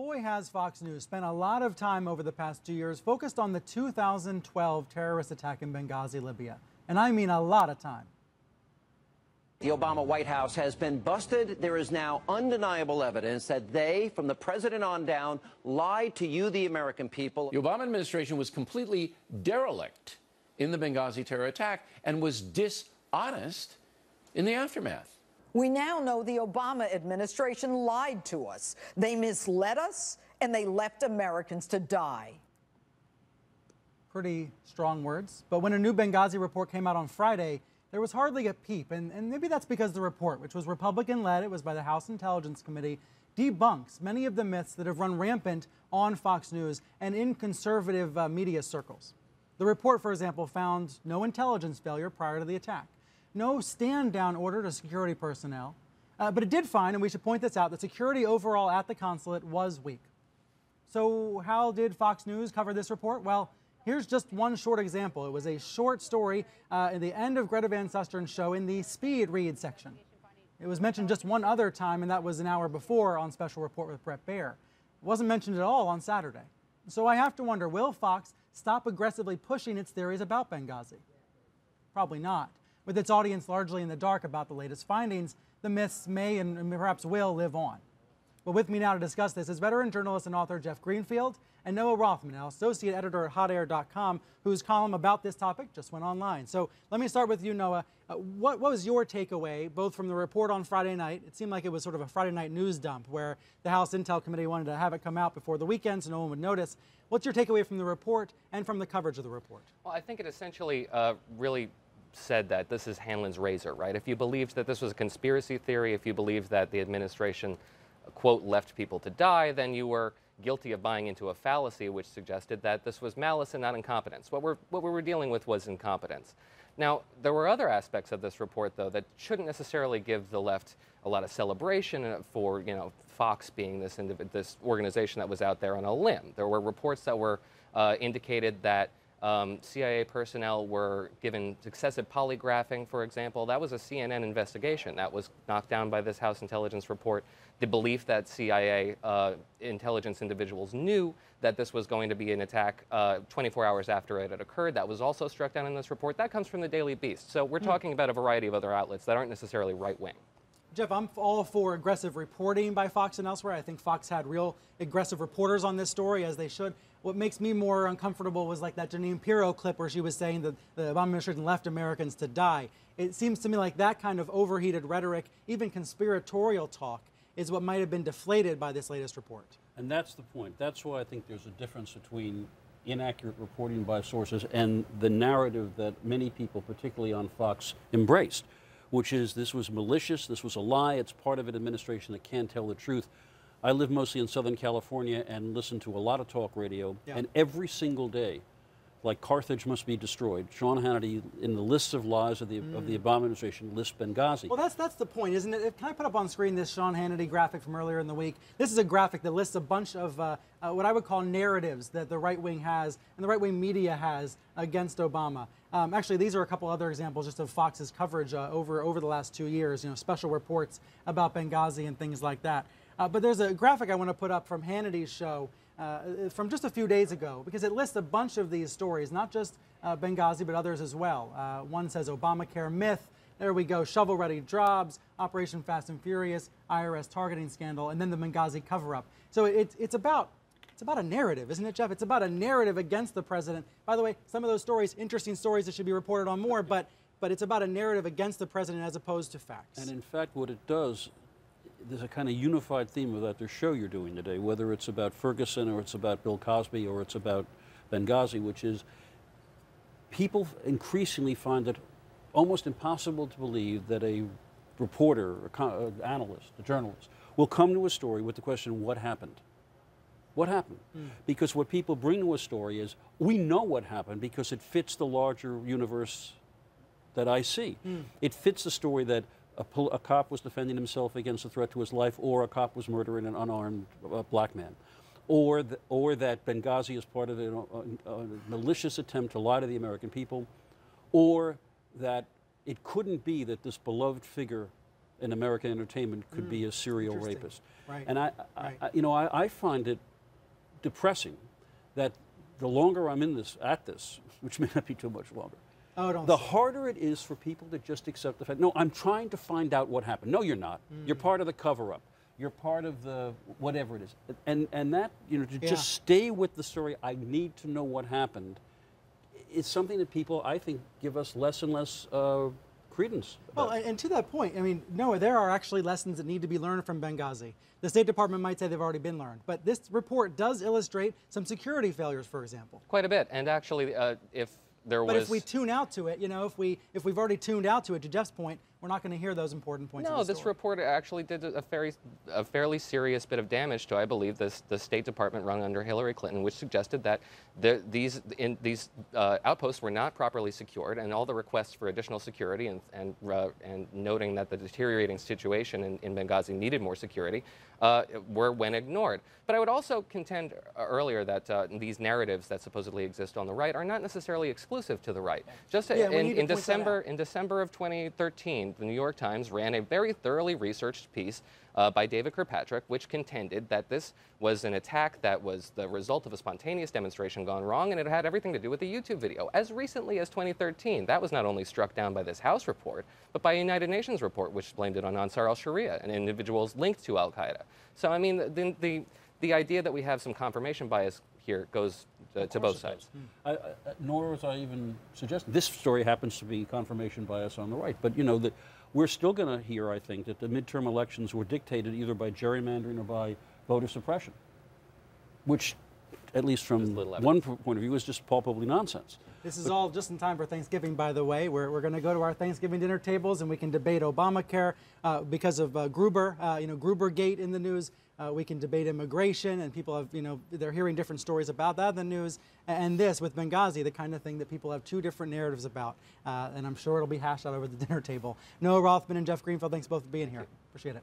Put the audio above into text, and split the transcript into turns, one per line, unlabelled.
boy, has Fox News spent a lot of time over the past 2 years focused on the 2012 terrorist attack in Benghazi, Libya. And I mean a lot of time.
The Obama White House has been busted. There is now undeniable evidence that they, from the president on down, lied to you, the American people.
The Obama administration was completely derelict in the Benghazi terror attack and was dishonest in the aftermath.
We now know the Obama administration lied to us. They misled us, and they left Americans to die.
Pretty strong words. But when a new Benghazi report came out on Friday, there was hardly a peep. And maybe that's because the report, which was Republican-led, it was by the House Intelligence Committee, debunks many of the myths that have run rampant on Fox News and in conservative media circles. The report, for example, found no intelligence failure prior to the attack, no stand-down order to security personnel, but it did find, and we should point this out, that security overall at the consulate was weak. So how did Fox News cover this report? Well, here's just one short example. It was a short story at the end of Greta Van Susteren's show in the speed read section. It was mentioned just one other time, and that was an hour before on Special Report with Bret Baier. It wasn't mentioned at all on Saturday. So I have to wonder, will Fox stop aggressively pushing its theories about Benghazi? Probably not. With its audience largely in the dark about the latest findings, the myths may and perhaps will live on. But with me now to discuss this is veteran journalist and author Jeff Greenfield and Noah Rothman, now associate editor at hotair.com, whose column about this topic just went online. So let me start with you, Noah. What was your takeaway, both from the report on Friday night? It seemed like it was sort of a Friday night news dump where the House Intel Committee wanted to have it come out before the weekend so no one would notice. What's your takeaway from the report and from the coverage of the report?
Well, I think it essentially really said that this is Hanlon's razor, right? If you believed that this was a conspiracy theory, if you believed that the administration, quote, left people to die, then you were guilty of buying into a fallacy which suggested that this was malice and not incompetence. What we were dealing with was incompetence. Now, there were other aspects of this report, though, that shouldn't necessarily give the left a lot of celebration for, Fox being this organization that was out there on a limb. There were reports that were indicated that CIA personnel were given excessive polygraphing, for example. That was a CNN investigation. That was knocked down by this House intelligence report. The belief that CIA intelligence individuals knew that this was going to be an attack 24 hours after it had occurred, that was also struck down in this report. That comes from the Daily Beast. So we're talking about a variety of other outlets that aren't necessarily right-wing.
Jeff, I'm all for aggressive reporting by Fox and elsewhere. I think Fox had real aggressive reporters on this story, as they should. What makes me more uncomfortable was like that Jeanine Pirro clip where she was saying that the Obama administration left Americans to die. It seems to me like that kind of overheated rhetoric, even conspiratorial talk, is what might have been deflated by this latest report.
And that's the point. That's why I think there's a difference between inaccurate reporting by sources and the narrative that many people, particularly on Fox, embraced, which is this was malicious, this was a lie, it's part of an administration that can't tell the truth. I live mostly in Southern California and listen to a lot of talk radio, and every single day, like Carthage must be destroyed, Sean Hannity, in the lists of lies of the Obama administration, lists Benghazi.
Well, that's the point, isn't it? Can I put up on screen this Sean Hannity graphic from earlier in the week? This is a graphic that lists a bunch of what I would call narratives that the right wing has and the right wing media has against Obama. Actually, these are a couple other examples just of Fox's coverage over the last 2 years, special reports about Benghazi and things like that. But there's a graphic I want to put up from Hannity's show from just a few days ago, because it lists a bunch of these stories, not just Benghazi, but others as well. One says Obamacare myth. There we go. Shovel-ready jobs, Operation Fast and Furious, IRS targeting scandal, and then the Benghazi cover-up. So it's about a narrative, isn't it, Jeff? It's about a narrative against the president. By the way, some of those stories, interesting stories that should be reported on more, but it's about a narrative against the president as opposed to facts.
And in fact, what it does, there's a kind of unified theme about the show you're doing today, whether it's about Ferguson or it's about Bill Cosby or it's about Benghazi, which is people increasingly find it almost impossible to believe that a reporter, an analyst, a journalist, will come to a story with the question, what happened? What happened? Because what people bring to a story is, we know what happened because it fits the larger universe that I see. It fits the story that a cop was defending himself against a threat to his life, or a cop was murdering an unarmed black man, or that Benghazi is part of a malicious attempt to lie to the American people, or that it couldn't be that this beloved figure in American entertainment could be a serial
Interesting.
rapist.
Right.
And
Right.
I find it depressing that the longer I'm at this, which may not be too much longer,
Oh, don't
the
say
harder it is for people to just accept the fact, no, I'm trying to find out what happened. No, you're not. You're part of the cover-up. You're part of the whatever it is. And that, to
Yeah.
just stay with the story, I need to know what happened, it's something that people, I think, give us less and less credence.
Well, and to that point, I mean, no, there are actually lessons that need to be learned from Benghazi. The State Department might say they've already been learned, but this report does illustrate some security failures, for example.
Quite a bit. And actually, if there
But
was...
if we tune out to it, if we've already tuned out to it, to Jeff's point, we're not going to hear those important points.
No,
of the
this
story.
report actually did a fairly serious bit of damage to, I believe, the State Department run under Hillary Clinton, which suggested that these outposts were not properly secured, and all the requests for additional security and noting that the deteriorating situation in Benghazi needed more security were ignored. But I would also contend earlier that these narratives that supposedly exist on the right are not necessarily exclusive to the right. Just
Yeah, we need to
in
point that out.
December of 2013. The New York Times ran a very thoroughly researched piece by David Kirkpatrick, which contended that this was an attack that was the result of a spontaneous demonstration gone wrong, and it had everything to do with the YouTube video. As recently as 2013, that was not only struck down by this House report, but by a United Nations report, which blamed it on Ansar al-Sharia and individuals linked to al-Qaeda. So, I mean, the idea that we have some confirmation bias here goes to both sides.
Nor was I even suggesting. This story happens to be confirmation bias on the right. But, we're still going to hear, I think, that the midterm elections were dictated either by gerrymandering or by voter suppression, which, at least from one point of view, is just palpably nonsense.
This is all just in time for Thanksgiving, by the way. We're going to go to our Thanksgiving dinner tables and we can debate Obamacare because of Gruber, Grubergate in the news. We can debate immigration, and people have, they're hearing different stories about that in the news. And this, with Benghazi, the kind of thing that people have two different narratives about. And I'm sure it'll be hashed out over the dinner table. Noah Rothman and Jeff Greenfield, thanks both for being here. Appreciate it.